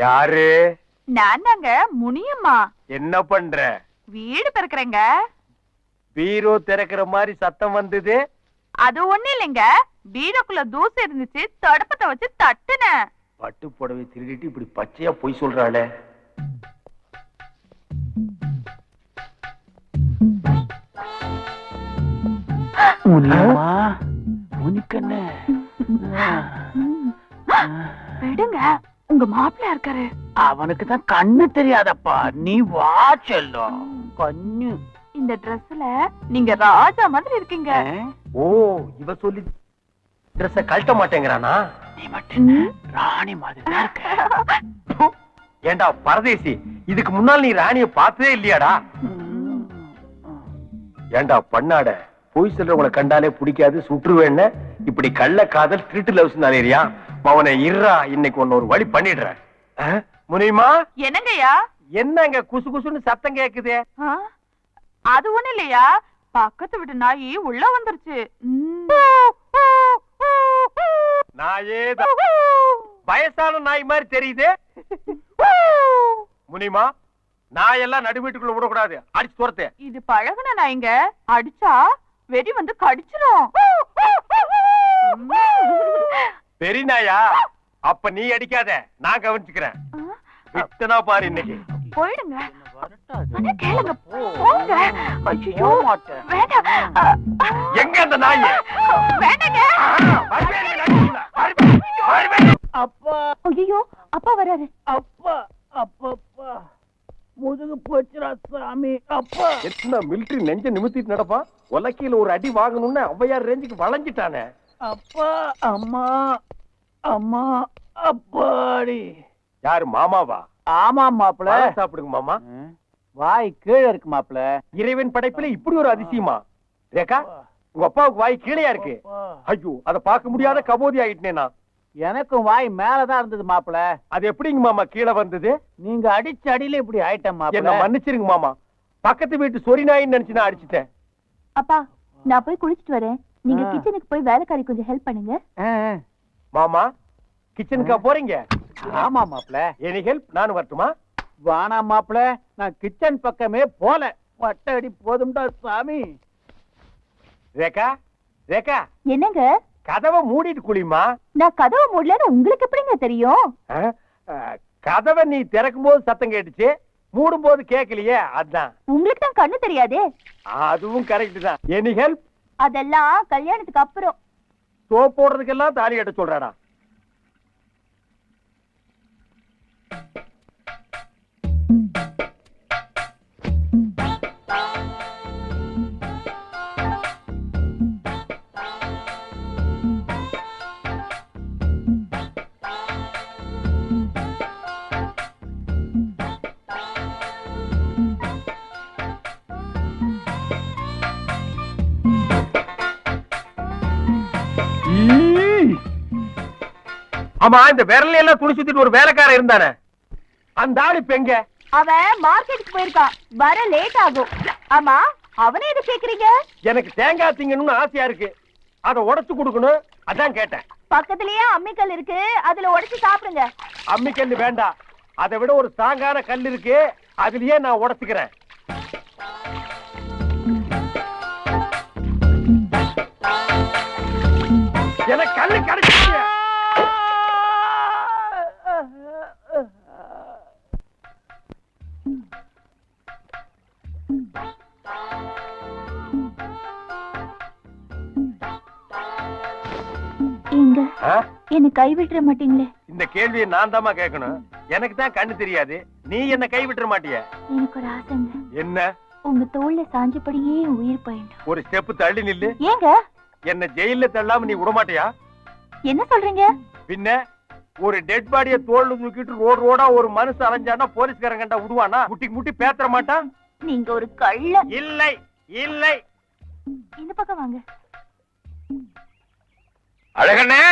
யாரு? நான் தாங்க முனியம்மா. என்ன பண்ற? வீடு திறக்கிறேங்க. பீரோ திறக்கிற மாதிரி சத்தம் வந்தது. அது ஒண்ணு இல்லைங்க, பீரோக்குள்ள தூசு இருந்துச்சு, தடுப்பத்தை வச்சு தட்டுனேன். பட்டு புடவை திருடிட்டு இப்படி பச்சையா பொய் சொல்றாளே. முனியம்மா, முனிக்கண்ணே, விடுங்க, உங்க மாப்பிள்ள இருக்காரு. அவனுக்கு தான் கண்ணு தெரியாதப்பா. நீ வா செல்லம். கண்ணு இந்த ட்ரெஸ்ல நீங்க ராஜா மாதிரி இருக்கீங்க. ஓ, இவ சொல்லி ட்ரெஸ்ஸ கழட்ட மாட்டேங்கிறானா? நீ மட்டும் ராணி மாதிரி தான் இருக்க. ஏண்டா பரதேசி, இதுக்கு முன்னால் நீ ராணிய பார்த்ததே இல்லையாடா? ஏண்டா பண்ணாட, பொய் சொல்றவங்களை கண்டாலே பிடிக்காது, சுற்றுவேன்னு இப்படி கள்ள காதல் திருட்டு லவ்ஸ் நிறையா. அவனை இருறா, இன்னைக்கு ஒன்னு ஒரு வழி பண்ணிடுறேன். முனியுமா, என்னங்கய்யா? என்னங்க குசு குசுன்னு சத்தம் கேக்குதே? அது ஒண்ணு இல்லையா, பக்கத்து வீட்டு நாயி உள்ள வந்துருச்சு. நாயே வயசான நாய் மாதிரி தெரியுது. முனியுமா, நாயெல்லாம் நடு வீட்டுக்குள்ள விடக்கூடாது, அடிச்சு துரத்து. இது பழகுன நாய்ங்க, அடிச்சா வெடி வந்து கடிச்சிடும். பெரிய நாயா? அப்ப நீ அடிக்காத, நான் கவனிச்சுக்கிறேன். விட்டனா பாரு இன்னைக்கு. போயிடுங்க. அண்ணா கேளுங்க, போங்க. ஐயோ வேண்டாம். எங்க அந்த நாய்? வேண்டாங்க. அப்பா, ஐயோ அப்பா வராரு. அப்பா, அப்பப்பா, முதுகு போச்சுரா சாமி. அப்பா, எத்தனை மிலிட்டரி நெஞ்ச நிமித்திட்டு நடப்பா. உலக்கையில ஒரு அடி வாங்கணும்னு ஔவையார் ரேஞ்சுக்கு வளைஞ்சிட்டானே. அப்பா, அம்மா, அம்மா, அப்பாடி. யாரு, மாமாவா? ஆமா மாப்பிள. சாப்பிடுங்க மாமா. வாய் கீழே இருக்கு மாப்பிள. இறைவன் படைப்புல இப்படி ஒரு அதிசயமா? ரேகா, உங்க அப்பாவுக்கு வாய் கீழையா இருக்கு. ஐயோ, அத பார்க்க முடியாத கபோதி ஆயிட்டேனா. எனக்கும் வாய் மேலதான் இருந்தது மாப்பிள. அது எப்படிங்க மாமா கீழே வந்தது? நீங்க அடிச்ச அடியில இப்படி ஆயிட்டேன் மாப்பிள. என்ன மன்னிச்சிருங்க மாமா, பக்கத்து வீட்டு சொரி நாயின்னு நினைச்சு நான் அடிச்சிட்டேன். அப்பா, நான் போய் குளிச்சிட்டு வரேன், நீங்க கிச்சனுக்கு போய் வேலைக்காரி கொஞ்சம் ஹெல்ப் பண்ணுங்க. மாமா, கிச்சனுக்கா போறீங்க? ஆமா மாப்பிள. Any help? நானும் வரட்டுமா? வானா மாப்பிள, நான் கிச்சன் பக்கமே போல. வட்ட அடி போதும்டா சாமி. ரேகா, ரேகா, என்னங்க? கதவை மூடிட்டு குளிமா. நான் கதவை மூடலன்னு உங்களுக்கு எப்படிங்க தெரியும்? கதவை நீ திறக்கும் போது சத்தம் கேட்டுச்சு, மூடும் போது கேட்கலையே, அதான். உங்களுக்கு தான் கண்ணு தெரியாதே. அதுவும் கரெக்ட் தான். Any help? அதெல்லாம் கல்யாணத்துக்கு அப்புறம். சோப் போடுறதுக்கெல்லாம் தாலி கட்ட சொல்றாடா. ஆமா, இந்த விரல எல்லாம் துணி சுத்திட்டு ஒரு வேலைக்காரன் இருந்தானே, அந்த ஆளு இப்ப எங்க? அவன் மார்க்கெட்டுக்கு போயிருக்கான், வர லேட் ஆகும். ஆமா, அவனே எது கேக்குறீங்க? எனக்கு தேங்காய் திங்கணும்னு ஆசையா இருக்கு, அத உடைச்சு கொடுக்கணும், அதான் கேட்டேன். பக்கத்துலயே அம்மிக்கல் இருக்கு, அதுல உடைச்சு சாப்பிடுங்க. அம்மிக்கல் வேண்டாம், அதை விட ஒரு ஸ்ட்ராங்கான கல் இருக்கு, அதுலயே நான் உடைச்சுக்கிறேன். எனக்கு கல்லு கிடைச்சிருச்சு. என்ன கைவிட்டுற மாட்டீங்களே? இந்த கேள்வியை நான் தாமா கேட்கணும். எனக்கு தான் கண்ணு தெரியாது, நீ என்ன கைவிட்டுற மாட்டிய? எனக்கு ஒரு ஆசைங்க. என்ன? உங்க தோல்ல சாஞ்சபடியே உயிர் பயணம். ஒரு ஸ்டெப் தள்ளி நில்லு. ஏங்க? என்ன ஜெயில தள்ளாம நீ விட மாட்டியா? என்ன சொல்றீங்க? பின்ன ஒரு டெட் பாடிய தோல்ல தூக்கிட்டு ரோடு ரோடா ஒரு மனுஷன் அலைஞ்சானா போலீஸ்காரன் கண்டா விடுவானா? முட்டி முட்டி பேத்தற மாட்டான். நீங்க ஒரு கள்ள. இல்லை இல்லை. இந்த பக்கம் வாங்க. அழகண்ணே.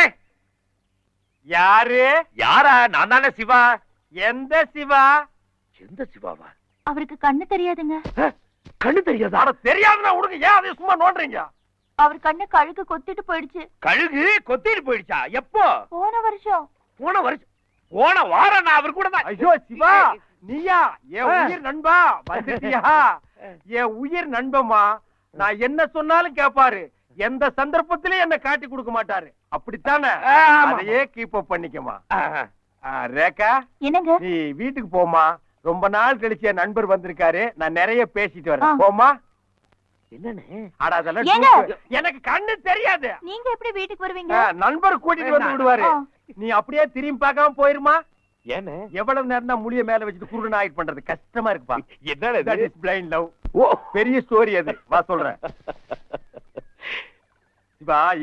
யாரு? யாரா? நான் தானே சிவா. எந்த சிவா? எந்த சிவாவா? அவருக்கு கண்ணு தெரியாதுங்க. கண்ணு தெரியாதா? தெரியாதுன்னா விடுங்க, ஏன் அதை சும்மா நோண்டுறீங்க? அவர் கண்ணு கழுகு கொத்திட்டு போயிடுச்சு. கழுகு கொத்திட்டு போயிடுச்சா? எப்போ? போன வருஷம். போன வருஷம்? போன வாரம் நான் அவர் கூட தான். ஐயோ சிவா, நீயா என் உயிர் நண்பா வந்துட்டியா? என் உயிர் நண்பமா, நான் என்ன சொன்னாலும் கேப்பாரு, எந்த சந்தர்ப்பத்திலயும் என்ன காட்டி கொடுக்க மாட்டாரு. அப்படித்தானே? அதையே கீப் அப் பண்ணிக்கமா. ரேகா, என்னங்க? நீ வீட்டுக்கு போமா. ரொம்ப நாள் கழிச்சு என் நண்பர் வந்திருக்காரு, நான் நிறைய பேசிட்டு வரேன். போமா. என்னன்னு? அட அதெல்லாம் ஏங்க? எனக்கு கண்ணு தெரியாது. நீங்க எப்படி வீட்டுக்கு வருவீங்க? நண்பர் கூட்டிட்டு வந்து விடுவாரு. நீ அப்படியே திரும்பி பார்க்காம போயிருமா. ஏன்னு? எவ்வளவு நேரம் தான் முடிய மேல வச்சுட்டு குருடன் ஆயிட் பண்றது கஷ்டமா இருக்குப்பா. என்னன்னு? That is blind love. பெரிய ஸ்டோரி அது. வா சொல்றேன்.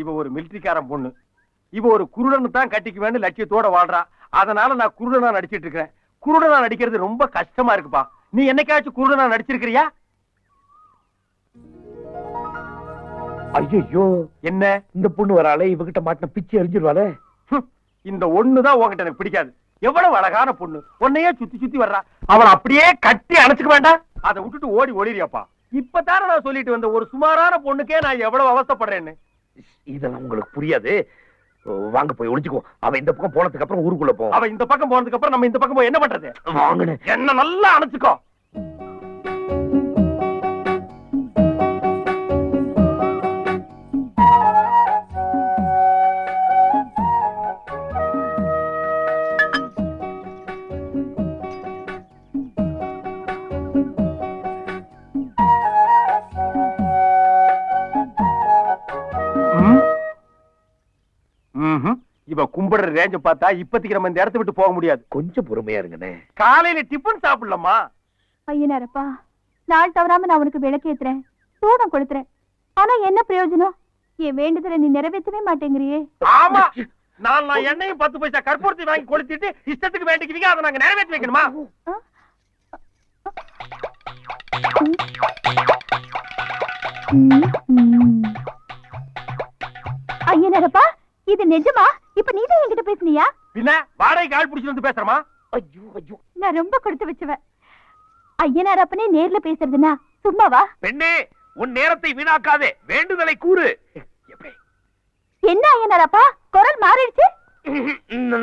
இவ ஒரு மிலிட்டரிக்காரன் பொண்ணு. இவ ஒரு குருடன் தான் கட்டிக்குவேன்னு லட்சியத்தோட வாழ்றா. அதனால நான் குருடனா நடிச்சிட்டு இருக்கேன். குருடனா நடிக்கிறது ரொம்ப கஷ்டமா இருக்குப்பா. நீ என்னைக்காச்சும் குருடனா நடிச்சிருக்கிறியா? ஐயோ, என்ன இந்த பொண்ணு வராளே, இவகிட்ட மாட்டின பிச்சு எரிஞ்சிருவாளே. இந்த ஒண்ணுதான் உன்கிட்ட எனக்கு பிடிக்காது. எவ்வளவு அழகான பொண்ணு, உன்னையே சுத்தி சுத்தி வர்றா. அவன் அப்படியே கட்டி அணைச்சுக்க வேண்டாம். அதை விட்டுட்டு ஓடி ஓடிறியாப்பா. இப்பதானே நான் சொல்லிட்டு வந்த ஒரு சுமாரான பொண்ணுக்கே நான் எவ்வளவு அவஸ்தைப்படுறேன்னு. இதெல்லாம் உங்களுக்கு புரியாது. வாங்க போய் ஒளிச்சுக்கோ. அவ இந்த பக்கம் போனதுக்கு அப்புறம் ஊருக்குள்ள போ. அவன் இந்த பக்கம் போனதுக்கு அப்புறம் நம்ம இந்த பக்கம் போய் என்ன பண்றது? வாங்கன்னு என்ன நல்லா அணைச்சுக்கோ. இவ கும்பிடுற ரேஞ்ச பார்த்தா இப்பத்திக்கு நம்ம இந்த இடத்தை விட்டு போக முடியாது. கொஞ்சம் பொறுமையா இருங்கண்ணே. காலையில டிபன் சாப்பிடலாமா? ஐயனாரப்பா, நாள் தவறாம நான் உனக்கு விளக்கேத்துறேன், சூடம் கொடுத்துறேன். ஆனா என்ன பிரயோஜனம்? என் வேண்டுதலை நீ நிறைவேற்றவே மாட்டேங்கிறியே. ஆமா, நான் எண்ணெயும் 10 பைசா கற்பூரத்தை வாங்கி கொளுத்திட்டு இஷ்டத்துக்கு வேண்டிக்குவீங்க. அதை நாங்க நிறைவேற்றி வைக்கணுமா? ஐயனாரப்பா, இது நிஜமா? இப்ப நீதான் என்கிட்ட பேசுனியா? பின்ன வாடகைக்கு ஆள் பிடிச்சிட்டு வந்து பேசுறமா? ஐயோ ஐயோ, நான் ரொம்ப கொடுத்து வச்சுவேன். ஐயனாரப்பனே நேர்ல பேசுறதுனா சும்மாவா? பெண்ணே, உன் நேரத்தை வீணாக்காதே, வேண்டுதலை கூறு. என்ன ஐயனாரப்பா, குரல் மாறிடுச்சு?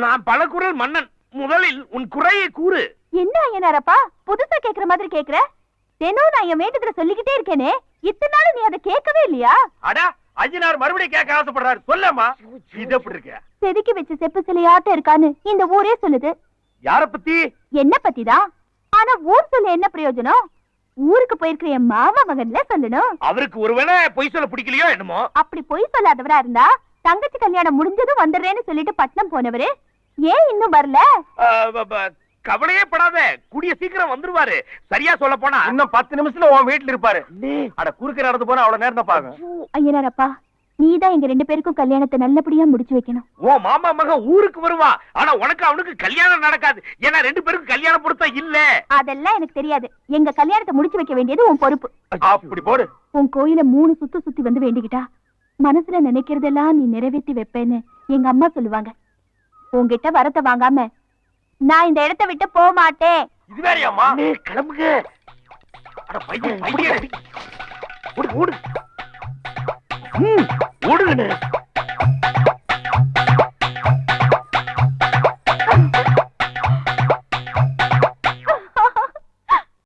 நான் பல குரல் மன்னன். முதலில் உன் குறையை கூறு. என்ன ஐயனாரப்பா, புதுசா கேக்குற மாதிரி கேக்குற? தினம் நான் என் வேண்டுதலை சொல்லிக்கிட்டே இருக்கேனே, இத்தனை நாள் நீ அதை கேட்கவே இல்லையா? அடா, ஐயனார் மறுபடியும் கேட்க ஆசைப்படுறாரு. சொல்லமா. இது எப்படி இருக்க? செதுக்கி வச்ச செப்பு சிலையாட்டம் இருக்கான்னு இந்த ஊரே சொல்லுது. யார பத்தி? என்ன பத்திதான். ஆனா ஊர் சொல்ல என்ன பிரயோஜனம்? ஊருக்கு போயிருக்கிற என் மாமா மகன்ல சொல்லணும். அவருக்கு ஒருவேளை பொய் சொல்ல பிடிக்கலையோ என்னமோ. அப்படி பொய் சொல்லாதவரா இருந்தா தங்கச்சி கல்யாணம் முடிஞ்சதும் வந்துடுறேன்னு சொல்லிட்டு பட்னம் போனவரு ஏன் இன்னும் வரல? கவலையே படாத, கூடிய சீக்கிரம் வந்துருவாரு. சரியா சொல்ல போனா இன்னும் 10 நிமிஷத்துல உன் வீட்டுல இருப்பாரு. அட குறுக்க நடந்து போனா அவ்வளவு நேரம் தான் பாக்க. ஐயனாரப்பா, நீதான் எங்க 2 பேருக்கும் கல்யாணத்தை நல்லபடியா முடிச்சு வைக்கணும். ஓ மாமா மகன் ஊருக்கு வருவா. ஆனா உனக்கு அவனுக்கு கல்யாணம் நடக்காது. ஏன்னா 2 பேருக்கும் கல்யாணம் பொருத்தம் இல்ல. அதெல்லாம் எனக்கு தெரியாது. எங்க கல்யாணத்தை முடிச்சு வைக்க வேண்டியது உன் பொறுப்பு. அப்படி போடு. உன் கோயில 3 சுத்தி வந்து வேண்டிக்கிட்டா மனசுல நினைக்கிறதெல்லாம் நீ நிறைவேற்றி வைப்பேன்னு எங்க அம்மா சொல்லுவாங்க. உன்கிட்ட வரத்தை வாங்காம நான் இந்த இடத்தை விட்டு போக மாட்டேன். இது வேறையாமா? கிளம்புங்க. அட பையன், ஓடு ஓடு ஓடுங்கண்ணே.